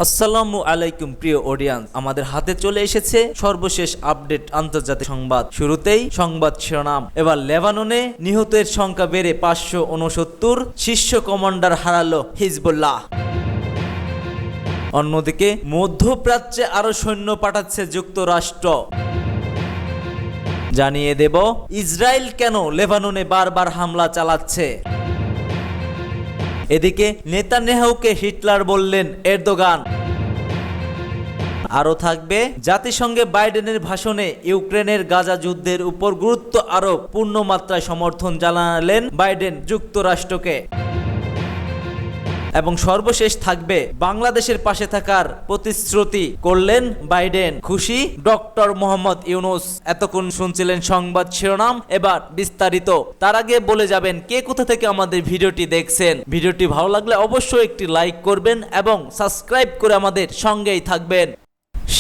আসসালামু আলাইকুম প্রিয় অডিয়েন্স, আমাদের হাতে চলে এসেছে সর্বশেষ আপডেট আন্তর্জাতিক সংবাদ। শুরুতেই সংবাদ শিরোনাম। এবার লেবাননে নিহতের সংখ্যা বেড়ে 569, শীর্ষ কমান্ডার হারালো হিজবুল্লাহ। অন্যদিকে মধ্যপ্রাচ্যে আরো সৈন্য পাঠাচ্ছে যুক্তরাষ্ট্র। জানিয়ে দেব ইসরায়েল কেন লেবাননে বারবার হামলা চালাচ্ছে। এদিকে নেতানিয়াহুকে হিটলার বললেন এরদোগান। আরও থাকবে জাতিসংঘে বাইডেনের ভাষণে ইউক্রেনের গাজা যুদ্ধের উপর গুরুত্ব আরোপ, পূর্ণমাত্রায় সমর্থন জানালেন বাইডেন যুক্তরাষ্ট্রকে। এবং সর্বশেষ থাকবে বাংলাদেশের পাশে থাকার প্রতিশ্রুতি করলেন বাইডেন। খুশি ডক্টর মোহাম্মদ ইউনূস। এতক্ষণ শুনছিলেন সংবাদ শিরোনাম, এবার বিস্তারিত। তার আগে বলে যাবেন কে কোথা থেকে আমাদের ভিডিওটি দেখছেন। ভিডিওটি ভালো লাগলে অবশ্যই একটি লাইক করবেন এবং সাবস্ক্রাইব করে আমাদের সঙ্গেই থাকবেন।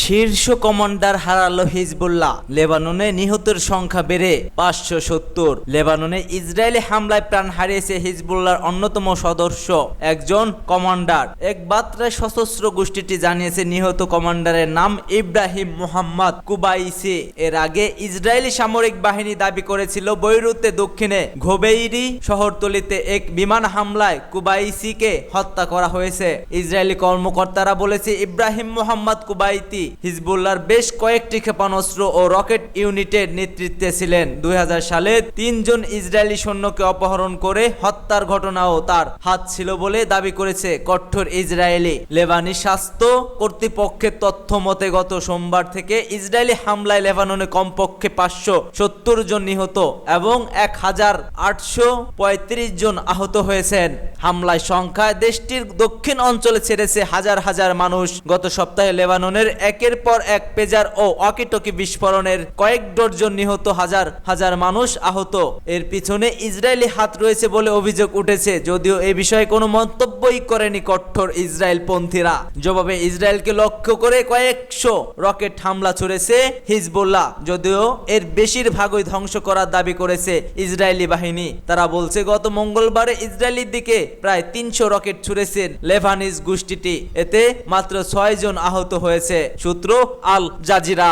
শীর্ষ কমান্ডার হারালো হিজবুল্লাহ। লেবাননে নিহতের সংখ্যা বেড়ে 570। লেবাননে ইসরায়েলি হামলায় প্রাণ হারিয়েছে হিজবুল্লাহর অন্যতম সদস্য একজন কমান্ডার। এক বার্তায় সশস্ত্র গোষ্ঠীটি জানিয়েছে নিহত কমান্ডারের নাম ইব্রাহিম মোহাম্মদ কুবাইসি। এর আগে ইসরায়েলি সামরিক বাহিনী দাবি করেছিল বৈরুতে দক্ষিণে ঘোবেইরি শহরতলিতে এক বিমান হামলায় কুবাইসিকে হত্যা করা হয়েছে। ইসরায়েলি কর্মকর্তারা বলেছে ইব্রাহিম মোহাম্মদ কুবাইতি হিজবুল্লাহর বেশ কয়েকটি ক্ষেপণাস্ত্র ও রকেট ইউনিটের নেতৃত্বে ছিলেন। 2000 সালে 3 জন ইসরায়েলি সৈন্যকে অপহরণ করে হত্যার ঘটনাও তার হাত ছিল বলে দাবি করেছে কঠোর ইসরায়েলি। লেবানি স্বাস্থ্য কর্তৃপক্ষের তথ্য মতে গত সোমবার থেকে ইসরায়েলি হামলায় লেবাননে কমপক্ষে 570 জন নিহত এবং 1835 জন আহত হয়েছেন। হামলায় সংখ্যায় দেশটির দক্ষিণ অঞ্চলে ছেড়েছে হাজার হাজার মানুষ। গত সপ্তাহে লেবাননের একের পর এক পেজার ও ওয়াকিটকি বিস্ফোরণের কয়েক ডজন নিহত, হাজার হাজার মানুষ আহত। এর পিছনে ইসরায়েলি হাত রয়েছে বলে অভিযোগ উঠেছে, যদিও এ বিষয়ে কোনো মন্তব্যই করেনি কঠোর ইসরায়েলপন্থীরা। জবাবে ইসরায়েলকে লক্ষ্য করে কয়েকশো রকেট হামলা ছুড়েছে হিজবুল্লাহ, যদিও এর বেশিরভাগই ধ্বংস করার দাবি করেছে ইসরায়েলি বাহিনী। তারা বলছে গত মঙ্গলবারে ইসরায়েলের দিকে প্রায় 300 রকেট ছুড়েছেন লেবানিজ গোষ্ঠীটি। এতে মাত্র 6 জন আহত হয়েছে। সূত্র আল জাজিরা।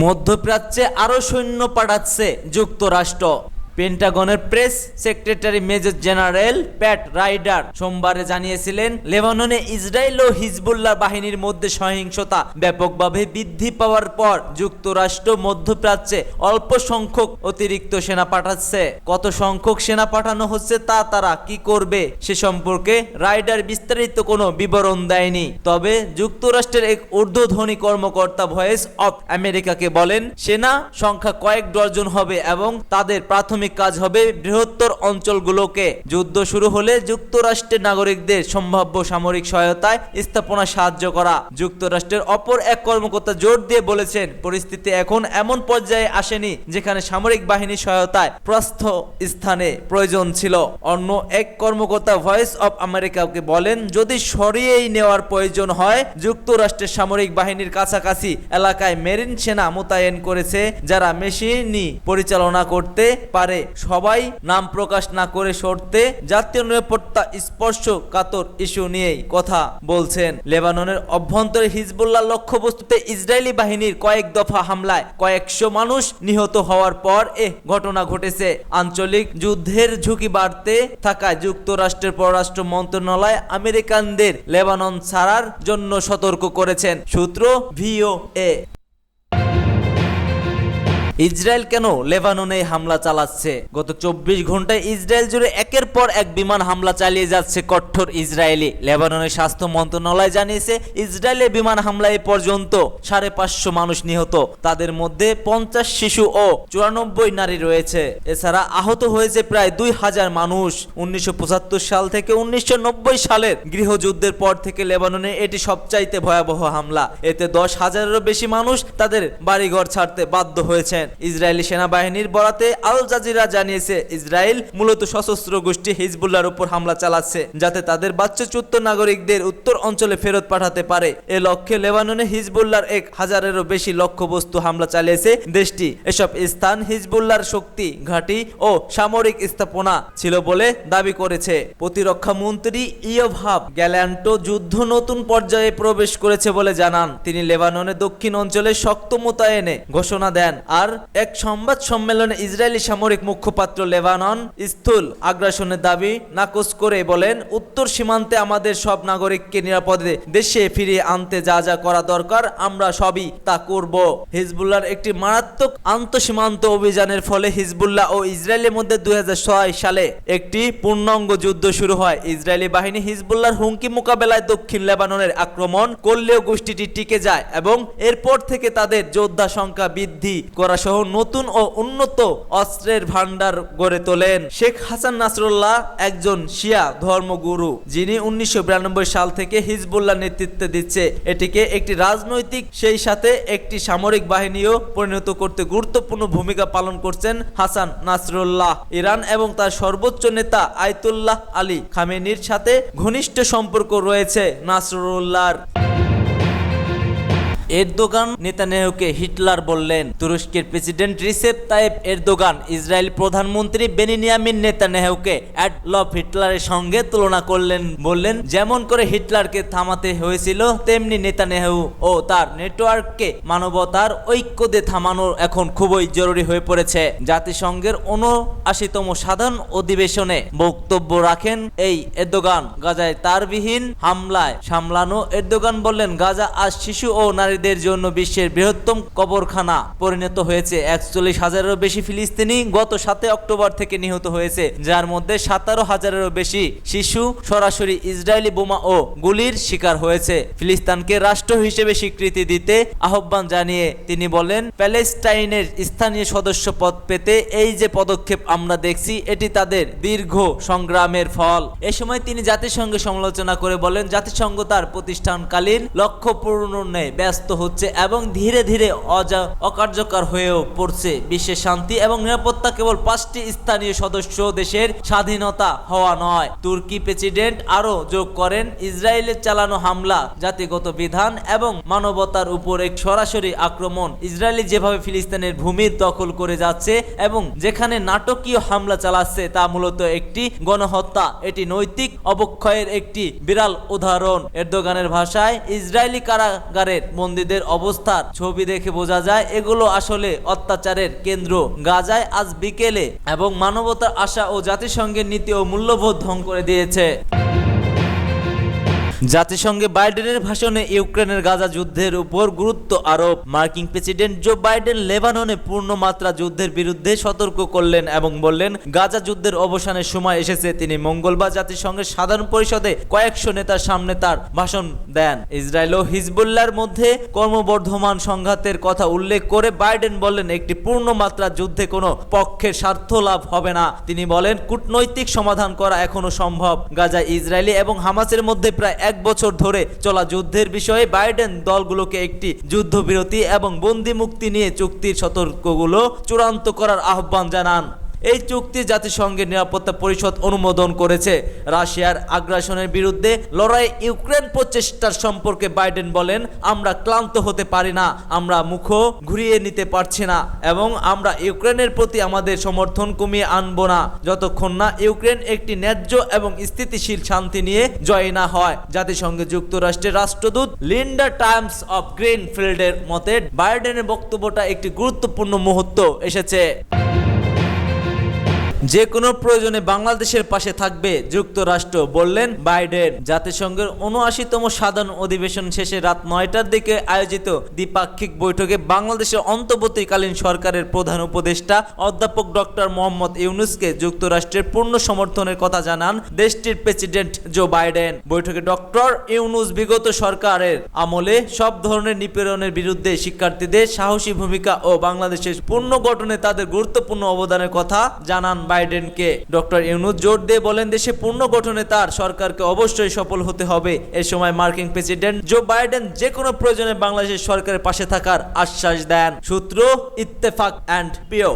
মধ্যপ্রাচ্যে আরো সৈন্য পাঠাচ্ছে যুক্তরাষ্ট্র। পেন্টাগনের প্রেস সেক্রেটারি মেজর জেনারেল প্যাট রাইডার সোমবারে জানিয়েছিলেন লেবাননে ইসরায়েল ও হিজবুল্লাহ বাহিনীর মধ্যে সহিংসতা ব্যাপকভাবে বৃদ্ধি পাওয়ার পর যুক্তরাষ্ট্র মধ্যপ্রাচ্যে অল্প সংখ্যক অতিরিক্ত সেনা পাঠাচ্ছে। কত সংখ্যক সেনা পাঠানো হচ্ছে তা তারা কি করবে সে সম্পর্কে রাইডার বিস্তারিত কোনো বিবরণ দেয়নি। তবে যুক্তরাষ্ট্রের এক ঊর্ধ্বধনী কর্মকর্তা ভয়েস অফ আমেরিকাকে বলেন সেনা সংখ্যা কয়েক ডজন হবে এবং তাদের প্রাথমিক কাজ হবে বৃহত্তর অঞ্চলগুলোকে যুদ্ধ শুরু হলে যুক্তরাষ্ট্রের নাগরিকদের সম্ভাব্য সামরিক সহায়তায় স্থাপনা সাহায্য করা। যুক্তরাষ্ট্রের অপর এক কর্মকর্তা জোর দিয়ে বলেছেন পরিস্থিতি এখন এমন পর্যায়ে আসেনি যেখানে সামরিক বাহিনীর সহায়তায় প্রস্থ স্থানে প্রয়োজন ছিল। অন্য এক কর্মকর্তা ভয়েস অফ আমেরিকাকে বলেন যদি সরিয়েই নেওয়ার প্রয়োজন হয় যুক্তরাষ্ট্রের সামরিক বাহিনীর কাছাকাছি এলাকায় মেরিন সেনা মোতায়েন করেছে যারা মেশিনই পরিচালনা করতে পারে। সবাই নাম প্রকাশ না করে শর্তে জাতীয় নিরাপত্তা স্পর্শকাতর ইস্যু নিয়েই কথা বলছেন। লেবাননের অভ্যন্তরে হিজবুল্লাহ লক্ষ্যবস্তুতে ইসরায়েলি বাহিনীর কয়েক দফা হামলায় কয়েকশো মানুষ নিহত হওয়ার পর এ ঘটনা ঘটেছে। আঞ্চলিক যুদ্ধের ঝুঁকি বাড়তে থাকায় যুক্তরাষ্ট্রের পররাষ্ট্র মন্ত্রণালয় আমেরিকানদের লেবানন ছাড়ার জন্য সতর্ক করেছেন। সূত্র VOA। ইসরায়েল কেন লেবাননে হামলা চালাচ্ছে? গত 24 ঘন্টায় ইসরায়েল জুড়ে একের পর এক বিমান হামলা চালিয়ে যাচ্ছে কঠোর ইসরায়েলি। লেবাননের স্বাস্থ্য মন্ত্রণালয় জানিয়েছে ইসরায়েলের বিমান হামলায় এ পর্যন্ত 550 মানুষ নিহত, তাদের মধ্যে 50 শিশু ও 94 নারী রয়েছে। এছাড়া আহত হয়েছে প্রায় 2000 মানুষ। 1975 সাল থেকে 1990 সালের গৃহযুদ্ধের পর থেকে লেবাননে এটি সবচাইতে ভয়াবহ হামলা। এতে 10,000-এরও বেশি মানুষ তাদের বাড়িঘর ছাড়তে বাধ্য হয়েছেন। ইসরায়েলি সেনাবাহিনীর বরাতে আল জাজিরা জানিয়েছে, ইসরায়েল মূলত সশস্ত্র গোষ্ঠী হিজবুল্লাহর উপর হামলা চালাচ্ছে যাতে তাদের বাচ্চাচ্যুত নাগরিকদের উত্তর অঞ্চলে ফেরত পাঠাতে পারে। এ লক্ষ্যে লেবাননে হিজবুল্লাহর 1000-এরও বেশি লক্ষ্যবস্তু হামলা চালিয়েছে দেশটি। এসব স্থান হিজবুল্লাহর শক্তি ঘাঁটি ও সামরিক স্থাপনা ছিল বলে দাবি করেছে। প্রতিরক্ষা মন্ত্রী ইয়োভাব গ্যালান্টো যুদ্ধ নতুন পর্যায়ে প্রবেশ করেছে বলে জানান। তিনি লেবাননের দক্ষিণ অঞ্চলে শক্ত মোতায়েনে ঘোষণা দেন। আর এক সংবাদ সম্মেলনে ইসরায়েলি সামরিক মুখপাত্র লেবানন স্থূল আগ্রাসনের দাবি নাকচ করে বলেন, উত্তর সীমান্তে আমাদের সব নাগরিককে নিরাপদে দেশে ফিরিয়ে আনতে যা যা করা দরকার আমরা সবই তা করব। হিজবুল্লাহর একটি মারাত্মক আন্তঃসীমান্ত অভিযানের ফলে হিজবুল্লাহ ও ইসরায়েলের মধ্যে 2006 সালে একটি পূর্ণাঙ্গ যুদ্ধ শুরু হয়। ইসরায়েলি বাহিনী হিজবুল্লাহর হুমকি মোকাবেলায় দক্ষিণ লেবাননের আক্রমণ করলেও গোষ্ঠীটি টিকে যায় এবং এরপর থেকে তাদের যোদ্ধা সংখ্যা বৃদ্ধি করা সহ নতুন ও উন্নত অস্ত্রের ভান্ডার গড়ে তোলেন। শেখ হাসান নাসরুল্লাহ একজন শিয়া ধর্মগুরু, যিনি 1992 সাল থেকে হিজবুল্লাহ নেতৃত্ব দিচ্ছে। এটিকে একটি রাজনৈতিক সেই সাথে একটি সামরিক বাহিনীও পরিণত করতে গুরুত্বপূর্ণ ভূমিকা পালন করছেন হাসান নাসরুল্লাহ। ইরান এবং তার সর্বোচ্চ নেতা আয়াতুল্লাহ আলী খামেনির সাথে ঘনিষ্ঠ সম্পর্ক রয়েছে নাসরুল্লাহর। এরদোগান নেতানিয়াহুকে হিটলার বললেন। তুরস্কের president Recep Tayyip Erdogan Israel প্রধানমন্ত্রী বেনিয়ামিন নেতানিয়াহুকে অ্যাডলফ হিটলারের সঙ্গে তুলনা করলেন। বললেন, যেমন করে হিটলারকে থামাতে হয়েছিল তেমনি নেতানিয়াহু ও তার নেটওয়ার্ককে মানবতার ঐক্য দিয়ে থামানো এখন খুবই জরুরি হয়ে পড়েছে। জাতিসংঘের ৭৯তম সাধারণ অধিবেশনে বক্তব্য রাখেন এই এরদোগান। গাজায় তারবিহীন হামলায় সামলানো এরদোগান বললেন, গাজা আজ শিশু ও নারী জন্য বিশ্বের বৃহত্তম কবরখানা পরিণত হয়েছে। ৪১,০০০-এরও বেশি ফিলিস্তিনি গত ৭ অক্টোবর থেকে নিহত হয়েছে, যার মধ্যে ১৭,০০০-এরও বেশি শিশু সরাসরি ইসরায়েলি বোমা ও গুলির শিকার হয়েছে। ফিলিস্তিনকে রাষ্ট্র হিসেবে স্বীকৃতি দিতে আহ্বান জানিয়ে তিনি বলেন, প্যালেস্টাইনের স্থানীয় সদস্য পদ পেতে এই যে পদক্ষেপ আমরা দেখছি এটি তাদের দীর্ঘ সংগ্রামের ফল। এ সময় তিনি জাতিসংঘের সমালোচনা করে বলেন, জাতিসংঘ তার প্রতিষ্ঠানকালীন লক্ষ্য পূরণে ব্যস্ত হচ্ছে এবং ধীরে ধীরে অকার্যকর হয়েও পড়ছে। বিশ্বের শান্তি এবং নিরাপত্তা কেবল 5টি স্থানীয় সদস্য দেশের স্বাধীনতা হওয়া নয়। তুর্কি প্রেসিডেন্ট আরও যোগ করেন, ইসরায়েলের চালানো হামলা জাতিগত বিধান এবং মানবতার উপর এক সরাসরি আক্রমণ। ইসরায়েলি যেভাবে ফিলিস্তিনের ভূমি দখল করে যাচ্ছে এবং যেখানে নাটকীয় হামলা চালাচ্ছে তা মূলত একটি গণহত্যা। এটি নৈতিক অবক্ষয়ের একটি বিরল উদাহরণ। এরদোগানের ভাষায়, ইসরায়েলি কারাগারের বন্দীদের অবস্থার ছবি দেখে বোঝা যায় এগুলো আসলে অত্যাচারের কেন্দ্র। গাজায় আজ বিকেলে এবং মানবতার আশা ও জাতিসংঘের নীতি ও মূল্যবোধ ধ্বংস করে দিয়েছে। জাতিসংঘে বাইডেনের ভাষণে ইউক্রেনের গাজা যুদ্ধের উপর গুরুত্ব আরোপ। মার্কিন প্রেসিডেন্ট জো বাইডেন লেবাননে পূর্ণমাত্রা যুদ্ধের বিরুদ্ধে সতর্ক করলেন এবং বললেন, গাজা যুদ্ধের অবসানের সময় এসেছে। তিনি মঙ্গলবার জাতিসংঘের সাধারণ পরিষদে কয়েকশো নেতার সামনে তার ভাষণ দেন। ইসরায়েল ও হিজবুল্লাহর মধ্যে ক্রমবর্ধমান সংঘাতের কথা উল্লেখ করে বাইডেন বললেন, একটি পূর্ণমাত্রা যুদ্ধে কোনো পক্ষের স্বার্থ লাভ হবে না। তিনি বলেন, কূটনৈতিক সমাধান করা এখনো সম্ভব। গাজা ইসরায়েলি এবং হামাসের মধ্যে প্রায় 1 বছর ধরে চলা যুদ্ধের বিষয়ে বাইডেন দলগুলোকে একটি যুদ্ধবিরতি এবং বন্দি মুক্তি নিয়ে চুক্তির সতর্কগুলো চূড়ান্ত করার আহ্বান জানান। এই চুক্তি জাতিসংঘের নিরাপত্তা পরিষদ অনুমোদন করেছে। রাশিয়ার আগ্রাসনের বিরুদ্ধে লড়াই ইউক্রেন প্রচেষ্টার সম্পর্কে বাইডেন বলেন, আমরা ক্লান্ত হতে পারি না, আমরা মুখ ঘুরিয়ে নিতে পারছি না এবং আমরা ইউক্রেনের প্রতি আমাদের সমর্থন কমিয়ে আনব না যতক্ষণ না ইউক্রেন একটি ন্যায্য এবং স্থিতিশীল শান্তি নিয়ে জয় না হয়। জাতিসংঘে যুক্তরাষ্ট্রের রাষ্ট্রদূত লিন্ডা টাইমস অফ গ্রিনফিল্ডের মতে বাইডেনের বক্তব্যটা একটি গুরুত্বপূর্ণ মুহূর্ত এসেছে। যে কোনো প্রয়োজনে বাংলাদেশের পাশে থাকবে যুক্তরাষ্ট্র, বললেন বাইডেন। জাতিসংঘের ৭৯তম সাধারণ অধিবেশন শেষে রাত ৯টার দিকে আয়োজিত দ্বিপাক্ষিক বৈঠকে বাংলাদেশের অন্তর্বর্তীকালীন সরকারের প্রধান উপদেষ্টা অধ্যাপক ডক্টর মোহাম্মদ ইউনূসকে যুক্তরাষ্ট্রের পূর্ণ সমর্থনের কথা জানান দেশটির প্রেসিডেন্ট জো বাইডেন। বৈঠকে ডক্টর ইউনূস বিগত সরকারের আমলে সব ধরনের নিপীড়নের বিরুদ্ধে শিক্ষার্থীদের সাহসী ভূমিকা ও বাংলাদেশের পুনর্গঠনে তাদের গুরুত্বপূর্ণ অবদানের কথা জানান বাইডেনকে। ডক্টর ইউনূস জোর দিয়ে বলেন দেশে পুনর্গঠনে তার সরকারকে অবশ্যই সফল হতে হবে। এ সময় মার্কিন প্রেসিডেন্ট জো বাইডেন যে কোনো প্রয়োজনে বাংলাদেশের সরকারের পাশে থাকার আশ্বাস দেন। সূত্র ইত্তেফাক অ্যান্ড পিও।